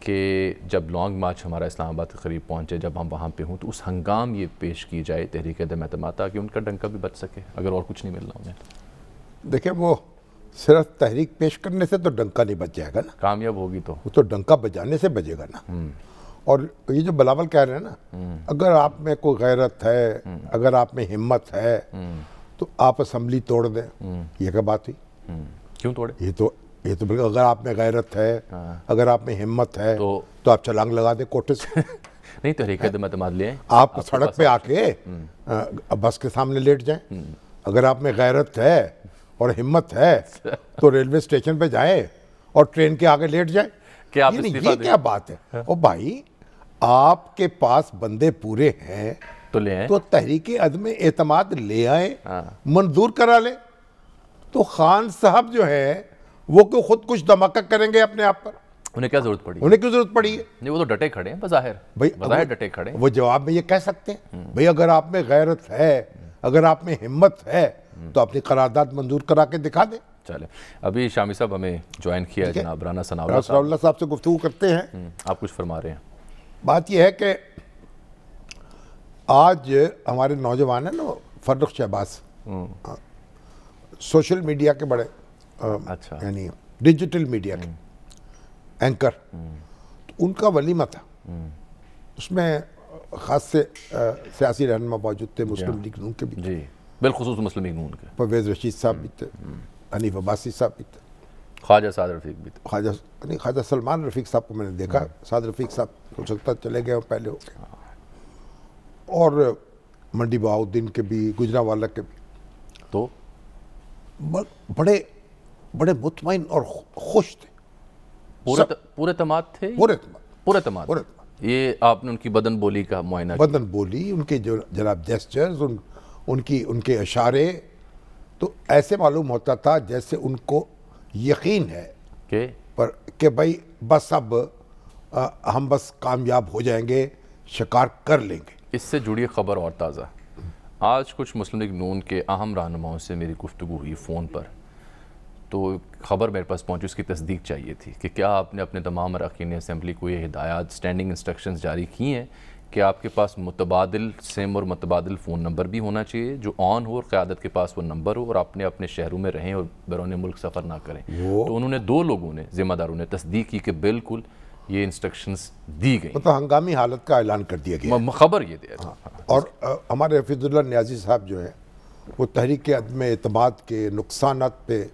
کہ جب long march ہمارا اسلام آباد کے قریب پہنچے، جب ہم وہاں پہ ہوں، تو اس ہنگام یہ پیش کی جائے تحریک عدم اعتماد تاکہ ان کا ڈنکا بھی بچ سکے، اگر اور کچھ نہیں مل رہا انہیں؟ دیکھیں وہ صرف تحریک پیش کرنے سے تو ڈنکا نہیں بچ جائے گا نا، کامیاب ہوگی تو وہ تو ڈنکا بجانے سے بجے گا نا۔ اور یہ جو بلاول کہہ رہے ہیں نا، اگر آپ میں کوئی غیرت ہے، اگر آپ میں ہمت ہے تو آپ اسمبلی توڑ دیں، یہ کیا بات ہوئی؟ کیوں توڑے؟ یہ تو بالکل، اگر آپ میں غیرت ہے، اگر آپ میں ہمت ہے تو آپ چھلانگ لگا دیں کوٹے سے۔ نہیں، تحریک عدم اعتماد لے آئیں، آپ سڑک پہ آ کے بس کے سامنے لیٹ جائیں۔ اگر آپ میں غیرت ہے اور ہمت ہے تو ریلوے اسٹیشن پہ جائیں اور ٹرین کے آگے لیٹ جائیں۔ یہ کیا بات ہے؟ او بھائی، آپ کے پاس بندے پورے ہیں تو لے آئیں، تو تحریک عدم اعتماد لے آئیں، منظور کرا لیں۔ تو خان صاحب جو ہے وہ کیوں خود کچھ دھماکہ کریں گے اپنے آپ پر؟ انہیں کیا ضرورت پڑی؟ انہیں کیوں ضرورت پڑی ہے؟ نہیں، وہ تو ڈٹے کھڑے ہیں بظاہر، بظاہر ڈٹے کھڑے ہیں۔ وہ جواب میں یہ کہہ سکتے ہیں بھئی اگر آپ میں غیرت ہے، اگر آپ میں ہمت ہے تو اپنی قرارداد منظور کرا کے دکھا دیں۔ چلیں، ابھی شامی صاحب ہمیں جوائن کیا ہے جناب رانا ثناءاللہ ثناء اللہ صاحب سے گفتگو کرتے ہیں۔ آپ کچھ فرما رہے ہیں؟ بات یہ ہے کہ آج ہمارے نوجوان ہیں نا، فرخ شہباز سوشل میڈیا کے بڑے یعنی ڈیجیٹل میڈیا کے اینکر، تو ان کا ولیمہ تھا، اس میں خاص سے سیاسی رہنما موجود تھے، مسلم لیگ نون کے بھی، جی بالخصوص مسلم لیگ نون کے، پرویز رشید صاحب بھی تھے، حنیف عباسی صاحب بھی تھے، خواجہ سعد رفیق بھی تھے، خواجہ سلمان رفیق صاحب کو میں نے دیکھا، سعد رفیق صاحب ہو سکتا چلے گئے پہلے ہو گئے، اور منڈی بہاؤدین کے بھی، گجرانوالہ کے بھی، تو بڑے مطمئن اور خوش تھے، پورے اعتماد تھے، پورے اعتماد۔ یہ آپ نے ان کی بدن بولی کا معائنہ کیا؟ بدن بولی، ان کے جو جناب جیسچرز، ان کے اشارے، تو ایسے معلوم ہوتا تھا جیسے ان کو یقین ہے کہ بھائی بس اب ہم بس کامیاب ہو جائیں گے، شکار کر لیں گے۔ اس سے جڑی خبر اور تازہ، آج کچھ مسلم لیگ نون کے اہم رہنماؤں سے میری گفتگو ہوئی فون پر، تو خبر میرے پاس پہنچی، اس کی تصدیق چاہیے تھی کہ کیا آپ نے اپنے تمام اراکین اسمبلی کو یہ ہدایات، سٹینڈنگ انسٹرکشنز جاری کی ہیں کہ آپ کے پاس متبادل سم اور متبادل فون نمبر بھی ہونا چاہیے جو آن ہو، اور قیادت کے پاس وہ نمبر ہو، اور اپنے شہروں میں رہیں اور بیرون ملک سفر نہ کریں؟ تو انہوں نے 2 لوگوں نے، ذمہ داروں نے تصدیق کی کہ بالکل یہ انسٹرکشنز دی گئی، مطلب ہنگامی حالت کا اعلان کر دیا گیا، خبر یہ دے۔ اور ہمارے حفیظ اللہ نیازی صاحب جو ہیں وہ تحریک عدم اعتماد کے نقصانات پہ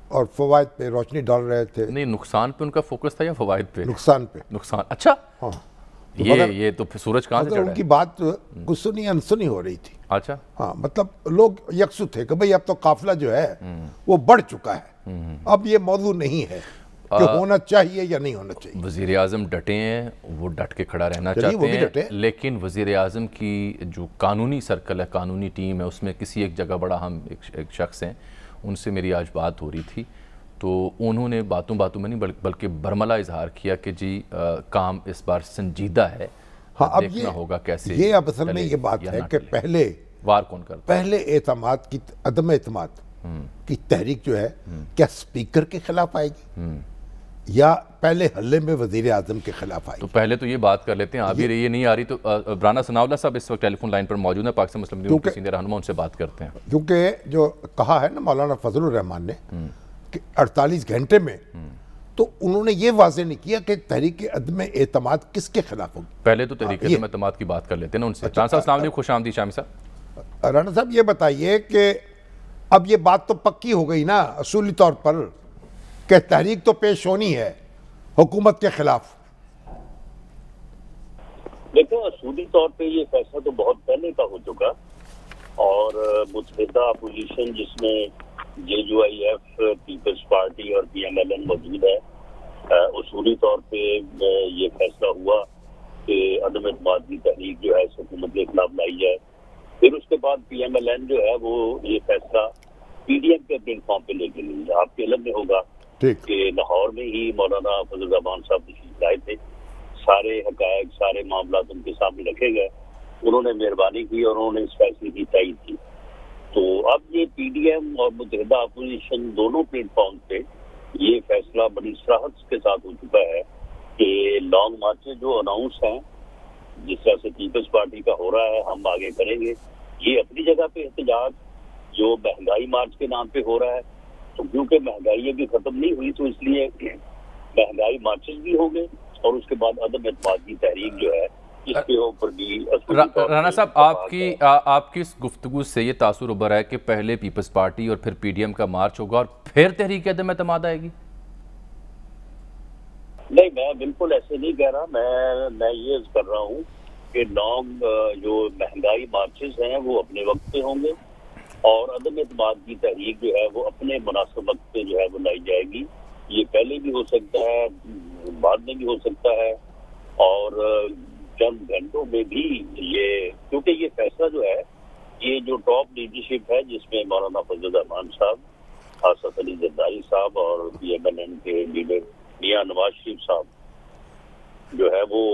اور فوائد پہ روشنی ڈال رہے تھے۔ نہیں، نقصان پہ ان کا فوکس تھا یا فوائد پہ؟ نقصان پہ۔ نقصان، اچھا، ہاں، یہ تو سورج کہاں سے چڑھا ہے؟ ان کی بات کچھ سنی انسنی ہو رہی تھی۔ اچھا، ہاں، مطلب لوگ یکسو تھے کہ بھئی اب تو قافلہ جو ہے وہ بڑھ چکا ہے، اب یہ موضوع نہیں ہے کہ ہونا چاہیے یا نہیں ہونا چاہیے۔ وزیر اعظم ڈٹے ہیں، وہ ڈٹ کے کھڑا رہنا چاہتے ہیں، لیکن وزیر اعظم کی جو قانونی سرکل ہے، قانونی ٹیم ہے، اس میں کسی ایک جگہ بڑا ہم ایک شخص ہیں، ان سے میری آج بات ہو رہی تھی، تو انہوں نے باتوں میں نہیں بلکہ برملا اظہار کیا کہ جی کام اس بار سنجیدہ ہے، دیکھنا ہوگا کیسے۔ یہ اب اصل میں یہ بات ہے کہ پہلے وار کون کرتا، پہلے اعتماد کی عدم اعتماد کی تحریک جو ہے کیا سپیکر کے خلاف آئے گی یا پہلے حلے میں وزیر اعظم کے خلاف آئی؟ تو پہلے تو یہ بات کر لیتے ہیں، آ بھی رہی ہے، نہیں آ رہی تو رانا ثناءاللہ صاحب اس وقت ٹیلی فون لائن پر موجود ہیں، پاکستان مسلم لیگ کے سینئر رہنما، ان سے بات کرتے ہیں۔ کیونکہ جو کہا ہے نا مولانا فضل الرحمان نے کہ 48 گھنٹے میں، تو انہوں نے یہ واضح نہیں کیا کہ تحریک عدم اعتماد کس کے خلاف ہوگی۔ پہلے تو تحریک عدم اعتماد کی بات کر لیتے ہیں نا ان سے۔ رانا صاحب السلام علیکم، خوش آمدید شامی صاحب۔ رانا صاحب یہ بتائیے کہ اب یہ بات تو پکی ہو گئی نا اصولی طور پر کہ تحریک تو پیش ہونی ہے حکومت کے خلاف۔ دیکھو، اصولی طور پہ یہ فیصلہ تو بہت پہلے کا ہو چکا، اور متحدہ اپوزیشن جس میں JUIF، پیپلز پارٹی اور PMLN موجود ہے، اصولی طور پہ یہ فیصلہ ہوا کہ عدم اعتماد کی تحریک جو ہے حکومت کے خلاف لائی جائے۔ پھر اس کے بعد PMLN جو ہے وہ یہ فیصلہ PDM کے پلیٹ فارم پہ لے کے لی۔ آپ کے علم میں ہوگا کہ لاہور میں ہی مولانا فضل الرحمان صاحب تشریف لائے تھے، سارے حقائق، سارے معاملات ان کے سامنے رکھے گئے، انہوں نے مہربانی کی اور انہوں نے اس فیصلے کی تائید کی۔ تو اب یہ PDM اور متحدہ اپوزیشن دونوں پلیٹ فارم پہ یہ فیصلہ بڑی صراحت کے ساتھ ہو چکا ہے کہ لانگ مارچز جو اناؤنس ہیں جس طرح سے پیپلز پارٹی کا ہو رہا ہے ہم آگے کریں گے. یہ اپنی جگہ پہ احتجاج جو مہنگائی مارچ کے نام پہ ہو رہا ہے تو کیونکہ مہنگائی ابھی ختم نہیں ہوئی تو اس لیے مہنگائی مارچز بھی ہوں گے اور اس کے بعد عدم اعتماد کی تحریک جو ہے اس کے اوپر بھی. رانا صاحب آپ کی اس گفتگو سے یہ تاثر ابھر ہے کہ پہلے پیپلز پارٹی اور پھر پی ڈی ایم کا مارچ ہوگا اور پھر تحریک عدم اعتماد آئے گی؟ نہیں، میں بالکل ایسے نہیں کہہ رہا. میں یہ عرض کر رہا ہوں کہ لانگ جو مہنگائی مارچز ہیں وہ اپنے وقت پہ ہوں گے اور عدم اعتماد کی تحریک جو ہے وہ اپنے مناسب وقت پہ جو ہے وہ لائی جائے گی. یہ پہلے بھی ہو سکتا ہے، بعد میں بھی ہو سکتا ہے اور چند گھنٹوں میں بھی یہ، کیونکہ یہ فیصلہ جو ہے یہ جو ٹاپ لیڈرشپ ہے جس میں مولانا فضل الرحمان صاحب، آصف علی زرداری صاحب اور پی ایم ایل این کے لیڈر میاں نواز شریف صاحب جو ہے وہ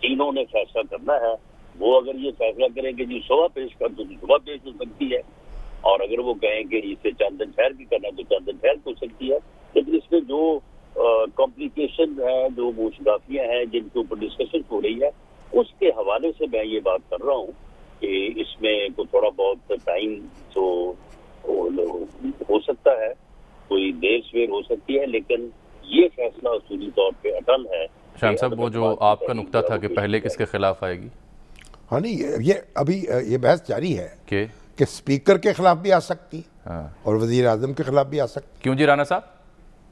تینوں نے فیصلہ کرنا ہے. وہ اگر یہ فیصلہ کریں کہ جی صبح پیش کر دو تو صبح پیش ہو سکتی ہے اور اگر وہ کہیں کہ اسے چند دن ٹھہر کے کرنا تو چند دن ٹھہر ہو سکتی ہے. لیکن اس میں جو کمپلیکیشن ہے، جو موشگافیاں ہیں جن کے اوپر ڈسکشن ہو رہی ہے اس کے حوالے سے میں یہ بات کر رہا ہوں کہ اس میں کوئی تھوڑا بہت ٹائم تو ہو سکتا ہے، کوئی دیر سویر ہو سکتی ہے، لیکن یہ فیصلہ اصولی طور پہ اٹل ہے. شاہین صاحب وہ جو آپ کا نقطہ تھا کہ پہلے کس کے خلاف آئے گی؟ ہاں نہیں، یہ ابھی یہ بحث جاری ہے کہ اسپیکر کے خلاف بھی آ سکتی اور وزیر اعظم کے خلاف بھی آ سکتی. کیوں جی رانا صاحب،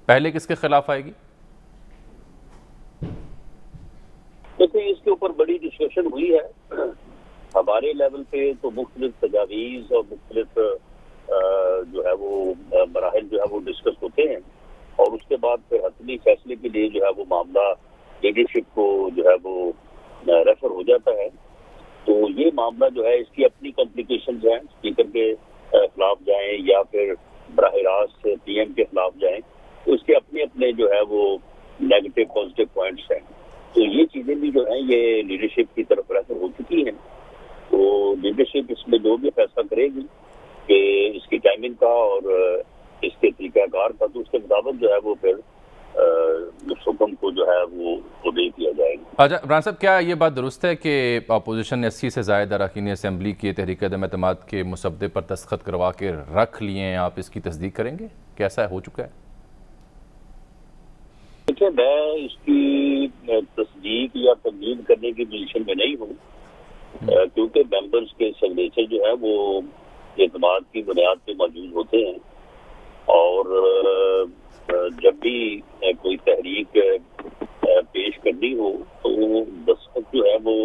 پہلے کس کے خلاف آئے گی؟ دیکھیں اس کے اوپر بڑی ڈسکشن ہوئی ہے ہمارے لیول پہ، تو مختلف تجاویز اور مختلف جو ہے وہ مراحل جو ہے وہ ڈسکس ہوتے ہیں اور اس کے بعد پھر حتمی فیصلے کے لیے جو ہے وہ معاملہ لیڈرشپ کو جو ہے وہ ریفر ہو جاتا ہے. تو یہ معاملہ جو ہے اس کی اپنی کمپلیکیشنز ہیں، اسپیکر کے خلاف جائیں یا پھر براہ راست پی ایم کے خلاف جائیں تو اس کے اپنے اپنے جو ہے وہ نیگیٹو پازیٹیو پوائنٹس ہیں. تو یہ چیزیں بھی جو ہیں یہ لیڈرشپ کی طرف ریفر ہو چکی ہیں. تو لیڈرشپ اس میں جو بھی فیصلہ کرے گی کہ اس کی ٹائمنگ کا اور اس کے طریقہ کار کا تو اس کے مطابق جو ہے وہ پھر اس حکم کو جو ہے وہ دے دیا جائے گا. اچھا عمران صاحب، کیا یہ بات درست ہے کہ اپوزیشن نے 80 سے زائد اراکین اسمبلی کی تحریک عدم اعتماد کے مسودے پر دستخط کروا کے رکھ لیے ہیں؟ آپ اس کی تصدیق کریں گے کہ ایسا ہو چکا ہے؟ دیکھیں میں اس کی تصدیق یا تردید کرنے کی پوزیشن میں نہیں ہوں کیونکہ ممبرز کے سگنیچر جو ہے وہ اعتماد کی بنیاد پہ موجود ہوتے ہیں اور جب بھی کوئی تحریک پیش کرنی ہو تو دستخط جو ہے وہ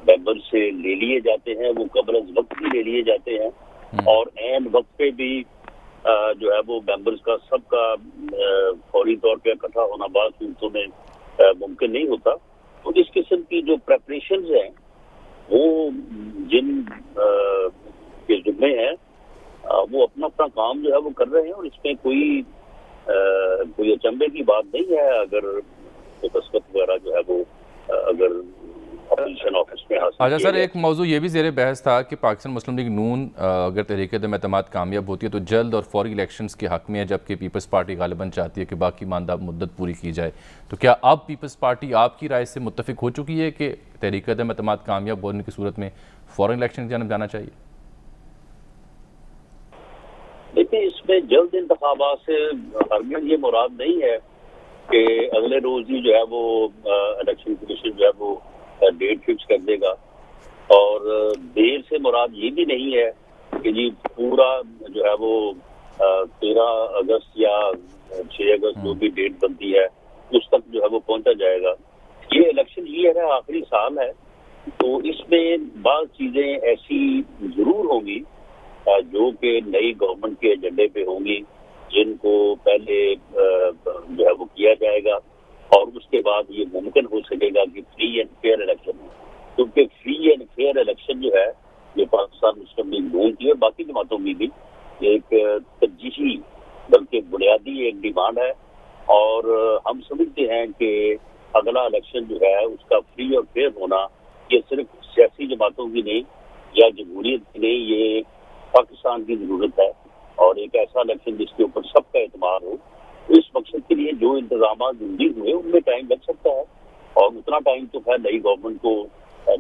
ممبر سے لے لیے جاتے ہیں، وہ قبل از وقت بھی لے لیے جاتے ہیں اور عین وقت پہ بھی جو ہے وہ ممبرز کا سب کا فوری طور پہ اکٹھا ہونا بعض صورتوں میں ممکن نہیں ہوتا. تو اس قسم کی جو پریپریشنز ہیں وہ جن کے ذمے ہیں وہ اپنا اپنا کام جو ہے وہ کر رہے ہیں اور اس میں کوئی اچنبے کی بات نہیں ہے اگر دستخط وغیرہ جو ہے وہ اگر اپوزیشن آفس میں حاصل. اچھا سر، ایک موضوع یہ بھی زیر بحث تھا کہ پاکستان مسلم لیگ نون اگر تحریک عدم اعتماد کامیاب ہوتی ہے تو جلد اور فوری الیکشنز کے حق میں ہے، جبکہ پیپلز پارٹی غالباً چاہتی ہے کہ باقی ماندہ مدت پوری کی جائے. تو کیا اب پیپلز پارٹی آپ کی رائے سے متفق ہو چکی ہے کہ تحریک عدم اعتماد کامیاب ہونے کی صورت میں فوراً الیکشن کی جانب جانا چاہیے؟ دیکھیں اس میں جلد انتخابات سے ہرگز یہ مراد نہیں ہے کہ اگلے روز ہی جو ہے وہ الیکشن کمیشن جو ہے وہ ڈیٹ فکس کر دے گا اور دیر سے مراد یہ بھی نہیں ہے کہ جی پورا جو ہے وہ 13 اگست یا 6 اگست جو بھی ڈیٹ بنتی ہے اس تک جو ہے وہ پہنچا جائے گا. یہ الیکشن یہ ہے آخری سال ہے تو اس میں بعض چیزیں ایسی ضرور ہوں گی جو کہ نئی گورنمنٹ کے ایجنڈے پہ ہوں گی جن کو پہلے جو ہے وہ کیا جائے گا اور اس کے بعد یہ ممکن ہو سکے گا کہ فری اینڈ فیئر الیکشن ہو. کیونکہ فری اینڈ فیئر الیکشن جو ہے یہ پاکستان مسلم لیگ نون کی اور باقی جماعتوں کی بھی ایک ترجیحی بلکہ بنیادی ایک ڈیمانڈ ہے اور ہم سمجھتے ہیں کہ اگلا الیکشن جو ہے اس کا فری اور فیئر ہونا یہ صرف سیاسی جماعتوں کی نہیں یا جمہوریت کی نہیں، یہ پاکستان کی ضرورت ہے اور ایک ایسا الیکشن جس کے اوپر سب کا اعتماد ہو اس مقصد کے لیے جو انتظامات ضروری ہوئے ان میں ٹائم لگ سکتا ہے، اور اتنا ٹائم تو خیر نئی گورنمنٹ کو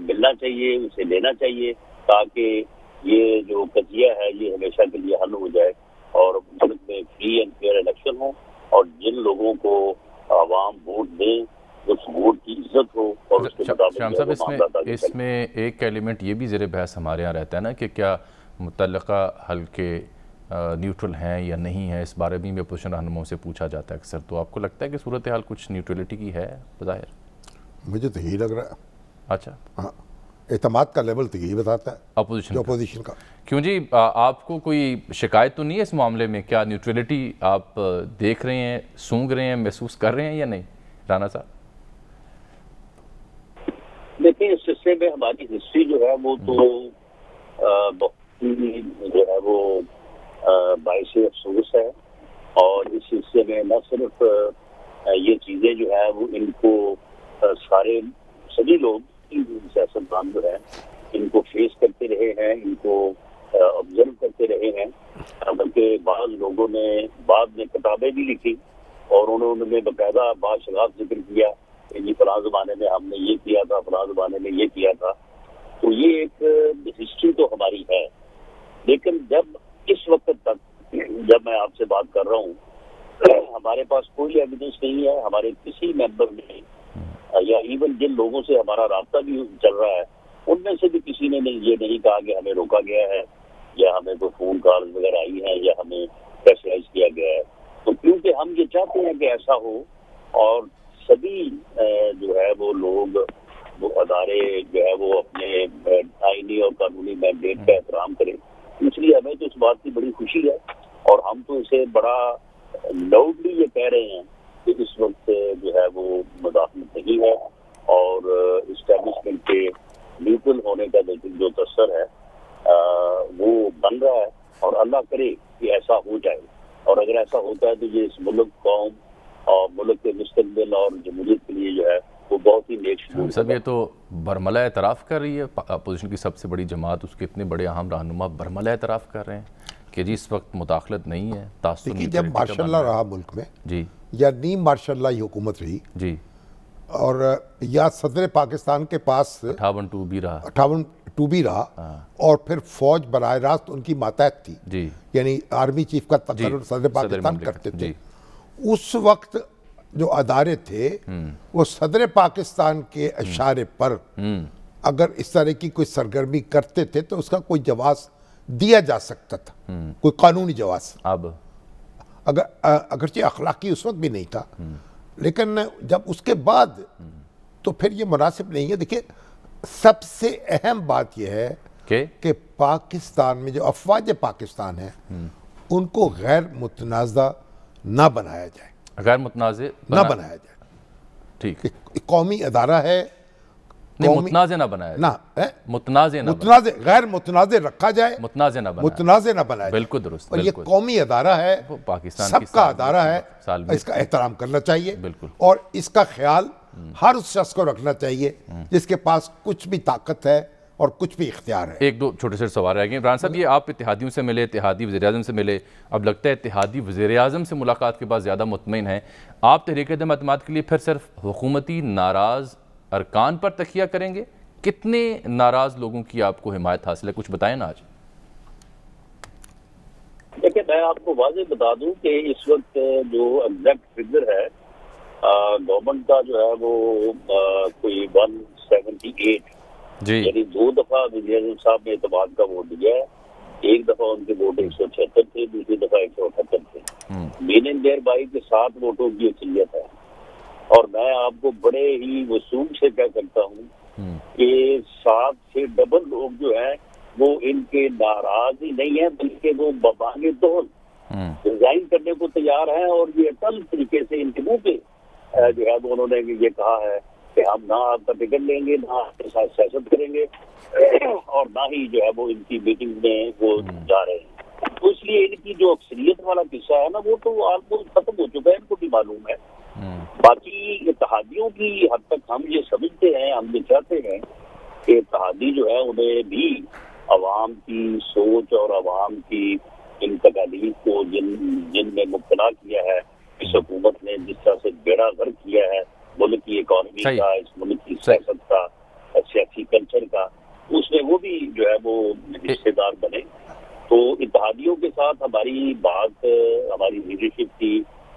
ملنا چاہیے، اسے لینا چاہیے، تاکہ یہ جو قضیہ ہے یہ ہمیشہ کے لیے حل ہو جائے اور ملک میں فری اینڈ فیئر الیکشن ہو، اور جن لوگوں کو عوام ووٹ دیں اس ووٹ کی عزت ہو، اور اس کے مطابق اس میں ایک ایلیمنٹ یہ بھی زیر بحث ہمارے یہاں رہتا ہے نا کہ کیا متعلقہ حلقے نیوٹرل ہیں یا نہیں ہیں، اس بارے میں اپوزیشن رہنماؤں سے پوچھا جاتا ہے اکثر، تو آپ کو لگتا ہے کہ صورتحال کچھ نیوٹرلٹی کی ہے بظاہر؟ مجھے تو یہی لگ رہا ہے۔ اچھا، ہاں، اعتماد کا لیول تو یہی بتاتا ہے اپوزیشن کا۔ کیوں جی، آپ کو کوئی شکایت تو نہیں ہے اس معاملے میں؟ کیا نیوٹرلٹی آپ دیکھ رہے ہیں، سونگ رہے ہیں، محسوس کر رہے ہیں یا نہیں رانا صاحب؟ دیکھیں، اس سلسلے میں ہماری ہسٹری جو ہے وہ تو بہت ہی جو ہے وہ باعث افسوس ہے، اور اس سلسلے میں نہ صرف یہ چیزیں جو ہے وہ ان کو سبھی لوگ سیاستدان جو ہے ان کو فیس کرتے رہے ہیں، ان کو آبزرو کرتے رہے ہیں، بلکہ بعض لوگوں نے بعد میں کتابیں بھی لکھی اور انہوں نے باقاعدہ باشگاف ذکر کیا کہ جی فلاں زمانے میں ہم نے یہ کیا تھا، فلاں زمانے میں یہ کیا تھا۔ تو یہ ایک ہسٹری تو ہماری ہے، لیکن جب اس وقت تک جب میں آپ سے بات کر رہا ہوں ہمارے پاس کوئی ایویڈنس نہیں ہے، ہمارے کسی ممبر نے یا ایون جن لوگوں سے ہمارا رابطہ بھی چل رہا ہے ان میں سے بھی کسی نے یہ نہیں کہا کہ ہمیں روکا گیا ہے یا ہمیں کوئی فون کال وغیرہ آئی ہیں یا ہمیں پریشرائز کیا گیا ہے۔ تو کیونکہ ہم یہ چاہتے ہیں کہ ایسا ہو اور سبھی جو ہے وہ لوگ، وہ ادارے جو ہے وہ اپنے آئینی اور قانونی مینڈیٹ کا احترام کریں، اس لیے ہمیں تو اس بات کی بڑی خوشی ہے، اور ہم تو اسے بڑا لاؤڈلی یہ کہہ رہے ہیں کہ اس وقت جو ہے وہ مداخلت نہیں ہے، اور اسٹیبلشمنٹ کے نیوٹرل ہونے کا جو تصور ہے وہ بن رہا ہے، اور اللہ کرے کہ ایسا ہو جائے، اور اگر ایسا ہوتا ہے تو یہ اس ملک، قوم اور ملک کے مستقبل اور جمہوریت کے لیے جو ہے وہ بہت ہی نیک شگون ہے۔ سب یہ تو برملا اعتراف کر رہی ہے، اپوزیشن کی سب سے بڑی جماعت، اس کے اتنے بڑے اہم رہنما برملا اعتراف کر رہے ہیں کہ جی اس وقت مداخلت نہیں ہے، تعصب نہیں۔ جب مارشل لا رہا ملک میں جی، یا نیم مارشل لا حکومت رہی جی، اور یا صدر پاکستان کے پاس 58-2 بھی رہا اور پھر فوج براہ راست ان کی ماتحت تھی، جی، یعنی آرمی چیف کا تقرر صدر پاکستان کرتے تھے، اس وقت جو ادارے تھے وہ صدر پاکستان کے اشارے پر اگر اس طرح کی کوئی سرگرمی کرتے تھے تو اس کا کوئی جواز دیا جا سکتا تھا، کوئی قانونی جواز، اگرچہ اخلاقی اس وقت بھی نہیں تھا، لیکن جب اس کے بعد تو پھر یہ مناسب نہیں ہے۔ دیکھیں، سب سے اہم بات یہ ہے کہ پاکستان میں جو افواج پاکستان ہیں ان کو غیر متنازع نہ بنایا جائے، غیر متنازع نہ بنایا جائے، ٹھیک، قومی ادارہ ہے، متنازع نہ بنایا جائے، متنازع غیر متنازع رکھا جائے، متنازع نہ بنایا جائے، بالکل درست، اور یہ قومی ادارہ ہے، سب کا ادارہ ہے، اس کا احترام کرنا چاہیے، اور اس کا خیال ہر اس شخص کو رکھنا چاہیے جس کے پاس کچھ بھی طاقت ہے اور کچھ بھی اختیار ہے۔ ایک دو چھوٹے سے سوال رہ گئے عمران صاحب، یہ آپ اتحادیوں سے ملے، اتحادی وزیراعظم سے ملے، اب لگتا ہے اتحادی وزیراعظم سے ملاقات کے بعد زیادہ مطمئن ہیں، آپ تحریک عدم اعتماد کے لیے پھر صرف حکومتی ناراض ارکان پر تکیہ کریں گے؟ کتنے ناراض لوگوں کی آپ کو حمایت حاصل ہے، کچھ بتائیں نا آج۔ دیکھیں، میں آپ کو واضح بتا دوں کہ اس وقت جو ایگزیکٹ فگر ہے گورنمنٹ کا جو ہے وہ کوئی 178، یعنی 2 دفعہ وزیراعظم صاحب نے اعتماد کا ووٹ دیا ہے، ایک دفعہ ان کے ووٹ 176 تھے، دوسری دفعہ 178 تھے، مین دیر بائی کے 7 ووٹوں کی اکثریت ہے، اور میں آپ کو بڑے ہی وصول سے کہہ سکتا ہوں کہ 7 سے ڈبل لوگ جو ہیں وہ ان کے ناراض ہی نہیں ہیں، بلکہ وہ ببانگ دہن ریزائن کرنے کو تیار ہیں، اور یہ اٹل طریقے سے ان کے منہ پہ جو ہے وہ انہوں نے یہ کہا ہے کہ ہم نہ آپ کا ٹکٹ لیں گے، نہ آپ کے ساتھ سیاست کریں گے، اور نہ ہی جو ہے وہ ان کی میٹنگ میں وہ جا رہے ہیں۔ تو اس لیے ان کی جو اکثریت والا قصہ ہے نا وہ تو آلموسٹ ختم ہو چکا ہے، ان کو بھی معلوم ہے۔ باقی اتحادیوں کی حد تک ہم یہ سمجھتے ہیں، ہم یہ چاہتے ہیں کہ اتحادی جو ہے انہیں بھی عوام کی سوچ اور عوام کی ان تکالیف کو جن میں مبتلا کیا ہے، اس حکومت نے جس طرح سے بیڑا غرق کیا ہے ملک کی اکانومی کا, اس ملک کی سیاست کا, سیاسی کلچر کا, اس میں وہ بھی جو ہے وہ حصے دار بنے. تو اتحادیوں کے ساتھ ہماری بات, ہماری لیڈرشپ کی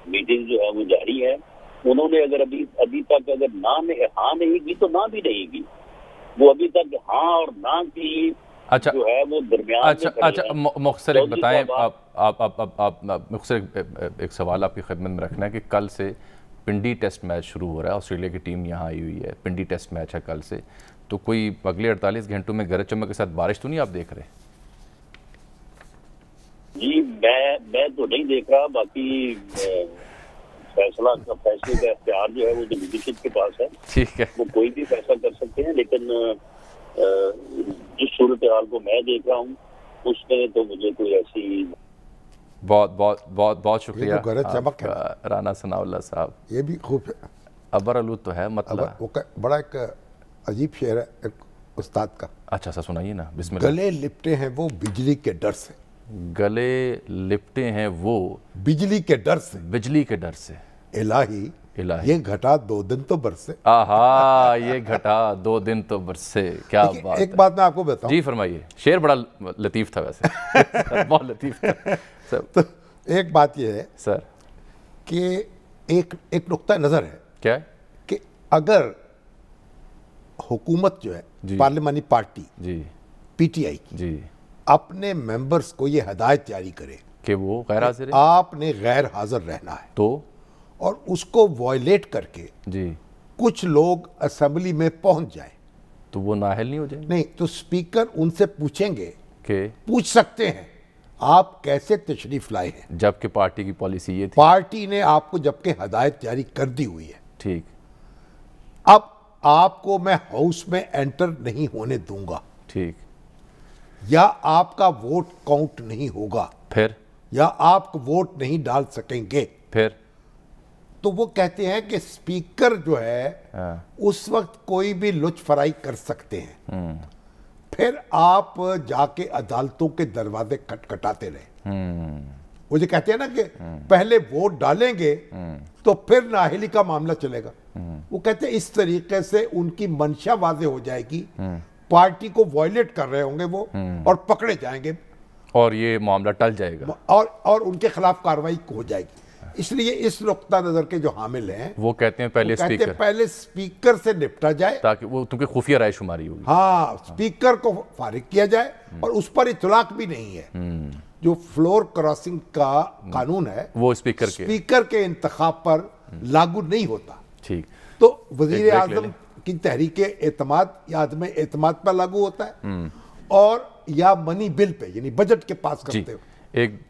میٹنگ جو ہے وہ جاری ہے. انہوں نے اگر ابھی تک اگر نہ میں ہاں نہیں کی تو نہ بھی نہیں کی, وہ ابھی تک ہاں اور نہ کی جو ہے وہ درمیان. اچھا مختصر ایک بتائیں آپ مختصر ایک سوال آپ کی خدمت میں رکھنا ہے کہ کل سے پنڈی ٹیسٹ میچ شروع ہو رہا ہے, آسٹریلیا کی ٹیم یہاں آئی ہوئی ہے, پنڈی ٹیسٹ میچ ہے کل سے, تو کوئی اگلے 48 گھنٹوں میں گرج چمک کے ساتھ بارش تو نہیں آپ دیکھ رہے؟ جی میں تو نہیں دیکھ رہا, باقی فیصلے کا اختیار جو ہے وہ لیڈرشپ کے پاس ہے. ٹھیک ہے, وہ کوئی بھی فیصلہ کر سکتے ہیں, لیکن جس صورتحال کو میں دیکھ رہا ہوں اس میں تو مجھے کوئی ایسی. بہت شکریہ رانا ثناء اللہ صاحب. یہ بھی خوب ابر آلود تو ہے مطلب بڑا ایک عجیب شعر ہے ایک استاد کا. اچھا سا سنائیے نا, بسم اللہ. گلے لپٹے ہیں وہ بجلی کے ڈر سے, گلے لپٹے ہیں وہ بجلی کے ڈر سے, بجلی کے ڈر سے, الہی یہ گھٹا 2 دن تو برسے. آہا یہ گھٹا 2 دن تو برسے, کیا بات ہے. ایک بات میں آپ کو بتاؤں. جی فرمائیے. شعر بڑا لطیف تھا ویسے, بہت لطیف تھا. تو ایک بات یہ ہے سر کہ ایک نقطہ نظر ہے. کیا ہے؟ کہ اگر حکومت جو ہے پارلیمانی پارٹی پی ٹی آئی کی اپنے ممبرز کو یہ ہدایت جاری کرے کہ وہ غیر حاضر ہے, آپ نے غیر حاضر رہنا ہے, تو اور اس کو وائلیٹ کر کے کچھ لوگ اسمبلی میں پہنچ جائیں تو وہ نااہل نہیں ہو جائیں؟ نہیں, تو سپیکر ان سے پوچھیں گے کہ پوچھ سکتے ہیں آپ کیسے تشریف لائے ہیں, جبکہ پارٹی کی پالیسی یہ تھی, پارٹی نے آپ کو جبکہ ہدایت جاری کر دی ہوئی ہے. ٹھیک, اب آپ کو میں ہاؤس میں انٹر نہیں ہونے دوں گا, ٹھیک, یا آپ کا ووٹ کاؤنٹ نہیں ہوگا, پھر یا آپ ووٹ نہیں ڈال سکیں گے, پھر تو وہ کہتے ہیں کہ سپیکر جو ہے اس وقت کوئی بھی لچ فرائی کر سکتے ہیں, پھر آپ جا کے عدالتوں کے دروازے کھٹکھٹاتے رہے. وہ جو کہتے ہیں نا کہ پہلے ووٹ ڈالیں گے تو پھر نااہلی کا معاملہ چلے گا, وہ کہتے ہیں اس طریقے سے ان کی منشا واضح ہو جائے گی, پارٹی کو وائلیٹ کر رہے ہوں گے وہ اور پکڑے جائیں گے اور یہ معاملہ ٹل جائے گا اور ان کے خلاف کارروائی ہو جائے گی. اس لیے اس نقطہ نظر کے جو حامل ہیں وہ کہتے ہیں پہلے سپیکر سے نپٹا جائے, تاکہ وہ کیونکہ خفیہ رائے شماری ہوگی. ہاں, سپیکر کو فارغ کیا جائے, اور اس پر اطلاق بھی نہیں ہے. جو فلور کراسنگ کا قانون ہے وہ سپیکر کے انتخاب پر لاگو نہیں ہوتا. ٹھیک, تو وزیر اعظم کی تحریک اعتماد یا عدم اعتماد پر لاگو ہوتا ہے, اور یا منی بل پہ یعنی بجٹ کے پاس کرتے ہو.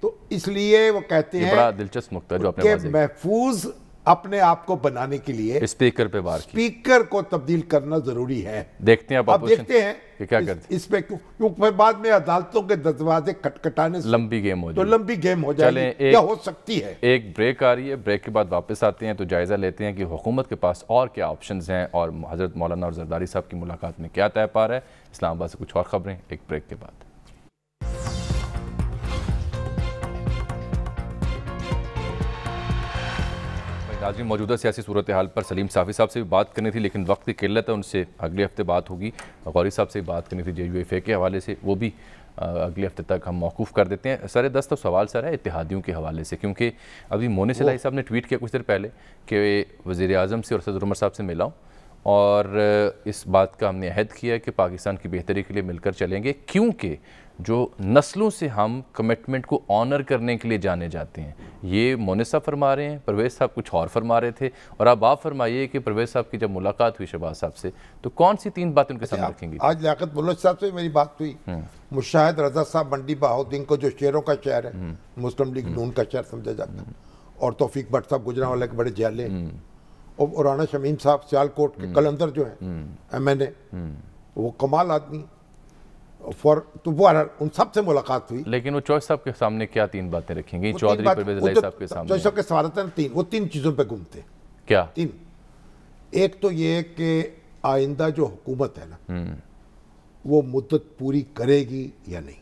تو اس لیے وہ کہتے ہیں بڑا دلچسپ نقطہ جو کہ محفوظ اپنے آپ کو بنانے کے لیے اسپیکر پہ وار کی, اسپیکر کو تبدیل کرنا ضروری ہے. دیکھتے ہیں اب دیکھتے ہیں کہ کیا کرتے اس پہ, کیونکہ پھر بعد میں عدالتوں کے دروازے کھٹکھٹانے سے لمبی گیم ہو جائے, تو لمبی گیم ہو جائے گی یا ہو سکتی ہے. ایک بریک آ رہی ہے, بریک کے بعد واپس آتے ہیں تو جائزہ لیتے ہیں کہ حکومت کے پاس اور کیا آپشنز ہیں, اور حضرت مولانا اور زرداری صاحب کی ملاقات میں کیا طے پا رہا ہے. اسلام آباد سے کچھ اور خبریں ایک بریک کے بعد. ناظرین, موجودہ سیاسی صورتحال پر سلیم صافی صاحب سے بھی بات کرنی تھی, لیکن وقت کی قلت ہے, ان سے اگلے ہفتے بات ہوگی. غوری صاحب سے بھی بات کرنی تھی JUIFA کے حوالے سے, وہ بھی اگلے ہفتے تک ہم موقوف کر دیتے ہیں. سر دست سوال سر ہے اتحادیوں کے حوالے سے, کیونکہ ابھی مونس الہی صاحب نے ٹویٹ کیا کچھ دیر پہلے کہ وزیر اعظم سے اور صدر عمر صاحب سے ملا ہوں, اور اس بات کا ہم نے عہد کیا ہے کہ پاکستان کی بہتری کے لیے مل کر چلیں گے, کیونکہ جو نسلوں سے ہم کمٹمنٹ کو آنر کرنے کے لیے جانے جاتے ہیں. یہ مونس صاحب فرما رہے ہیں, پرویز صاحب کچھ اور فرما رہے تھے, اور اب آپ فرمائیے کہ پرویز صاحب کی جب ملاقات ہوئی شہباز صاحب سے تو کون سی 3 باتیں ان کے سامنے رکھیں گی؟ آج لیاقت ملوچ صاحب سے میری بات ہوئی, مشاہد رضا صاحب منڈی بہاؤدین کو جو شعروں کا شہر ہے, مسلم لیگ نون کا شہر سمجھا جاتا ہے, اور توفیق بٹ صاحب گجرانوالے کے بڑے جیلے, اور رانا شمیم صاحب سیالکوٹ کے قلندر جو ہیں MNA, وہ کمال آدمی, تو وہ ان سب سے ملاقات ہوئی. لیکن وہ چوہدری صاحب کے سامنے کیا 3 باتیں رکھیں گی؟ چودھری پرویز الہی صاحب کے سامنے چوہدری صاحب کے سوالات وہ 3 چیزوں پہ گھومتے. کیا 3؟ ایک تو یہ کہ آئندہ جو حکومت ہے نا وہ مدت پوری کرے گی یا نہیں,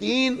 3